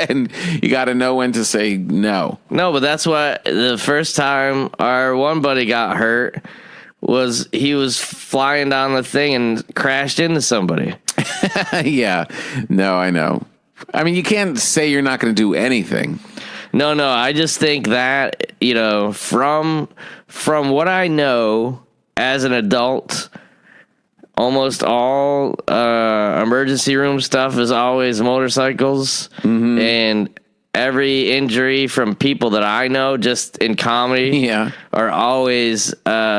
And you got to know when to say no. No, but that's why the first time our one buddy got hurt was he was flying down the thing and crashed into somebody. Yeah. No, I know. I mean, you can't say you're not going to do anything. No, I just think that, from what I know as an adult, almost all emergency room stuff is always motorcycles. Mm-hmm. And every injury from people that I know just in comedy are always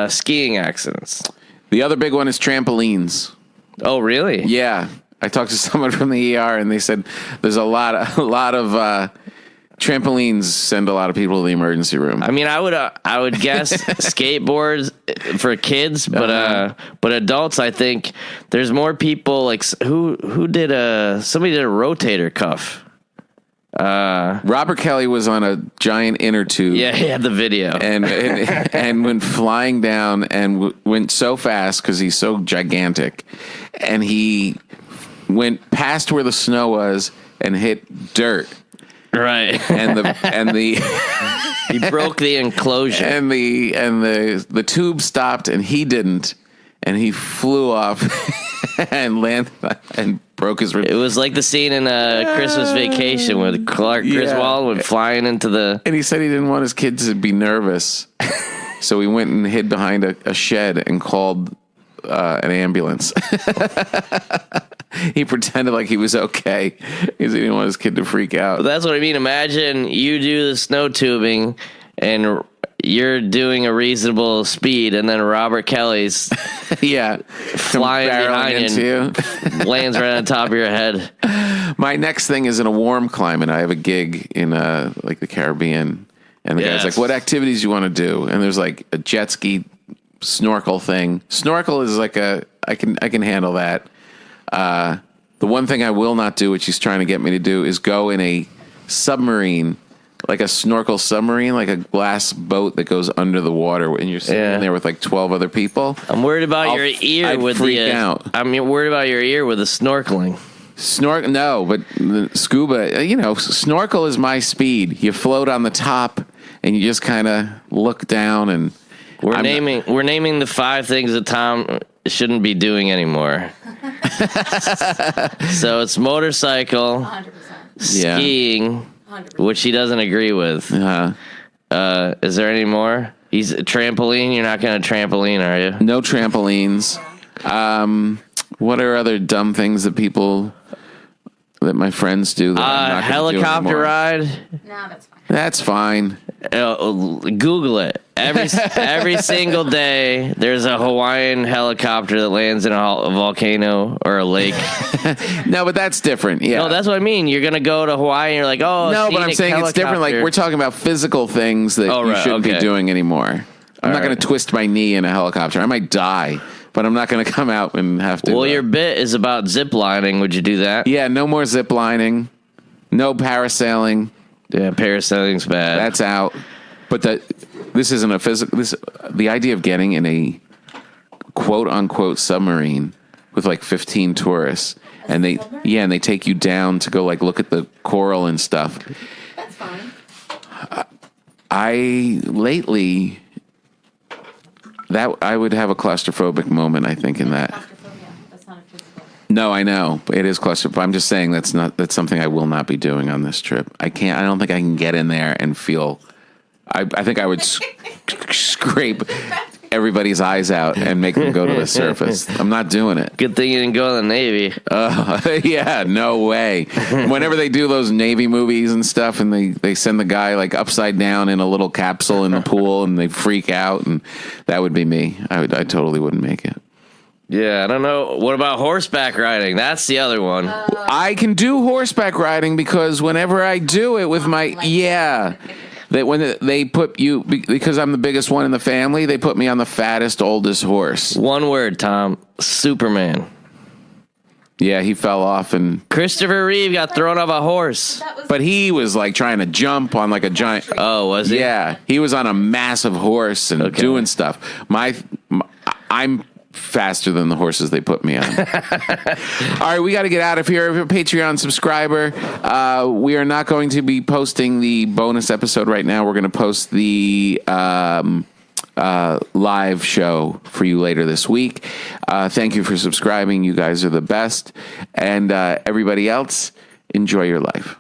skiing accidents. The other big one is trampolines. Oh, really? Yeah. I talked to someone from the ER and they said there's a lot of trampolines send a lot of people to the emergency room. I mean, I would guess skateboards for kids, but adults, I think there's more people who did somebody did a rotator cuff. Robert Kelly was on a giant inner tube. Yeah, he had the video. And went flying down and went so fast because he's so gigantic. And he went past where the snow was and hit dirt. Right. And the he broke the enclosure. And the tube stopped and he didn't. And he flew off and landed and broke his rib. It was like the scene in Christmas Vacation where Clark Griswold went flying into the... And he said he didn't want his kids to be nervous. So he went and hid behind a shed and called an ambulance. He pretended like he was okay because he didn't want his kid to freak out. But that's what I mean. Imagine you do the snow tubing and you're doing a reasonable speed, and then Robert Kelly's flying behind you, lands right on top of your head. My next thing is in a warm climate. I have a gig in the Caribbean, and the guy's like, "What activities you want to do?" And there's a jet ski, snorkel thing. Snorkel is I can handle that. The one thing I will not do, which he's trying to get me to do, is go in a submarine. Like a snorkel submarine, like a glass boat that goes under the water, and you're sitting there with 12 other people. I'm worried about your ear I'd with freak out. I'm worried about your ear with the snorkeling. Snorkel, no, but scuba, snorkel is my speed. You float on the top and you just kind of look down and we're naming the 5 things that Tom shouldn't be doing anymore. So it's motorcycle, 100%. skiing, 100%. which he doesn't agree with. Is there any more? He's a trampoline. You're not going to trampoline, are you? no trampolines. What are other dumb things that my friends do? That I'm not gonna do Helicopter anymore? ride. No, that's fine. That's fine. Google it. Every single day, there's a Hawaiian helicopter that lands in a volcano or a lake. No, but that's different. Yeah. No, that's what I mean. You're gonna go to Hawaii and you're like, oh, No, but I'm scenic saying it's different. Like helicopter. we're talking about physical things that Oh, you right, shouldn't be okay. doing anymore. I'm not going to twist my knee in a helicopter. I might die, but I'm not going to come out and have to. Well, your bit is about zip lining. Would you do that? Yeah, no more zip lining, no parasailing. Yeah, parasailing's bad. That's out. But this isn't a physical. The idea of getting in a quote unquote submarine with like 15 tourists, and they take you down to go like look at the coral and stuff. That's fine. I would have a claustrophobic moment, I think, in that. Claustrophobia. That's not a physical. No, I know, but it is claustrophobic. I'm just saying that's something I will not be doing on this trip. I don't think I can get in there and feel. I think I would scrape everybody's eyes out and make them go to the surface. I'm not doing it. Good thing you didn't go in the Navy. Yeah, no way. Whenever they do those Navy movies and stuff, and they send the guy like upside down in a little capsule in the pool, and they freak out, and that would be me. I totally wouldn't make it. Yeah, I don't know. What about horseback riding? That's the other one. I can do horseback riding because whenever I do it with that when they put you, because I'm the biggest one in the family, they put me on the fattest, oldest horse. One word, Tom. Superman. Yeah, he fell off and. Christopher Reeve got thrown off a horse. But he was like trying to jump on like a giant. Oh, was he? Yeah, he was on a massive horse and doing stuff. I'm faster than the horses they put me on. All right, we got to get out of here. If you're a Patreon subscriber, we are not going to be posting the bonus episode right now. We're going to post the live show for you later this week. Thank you for subscribing. You guys are the best. And everybody else, enjoy your life.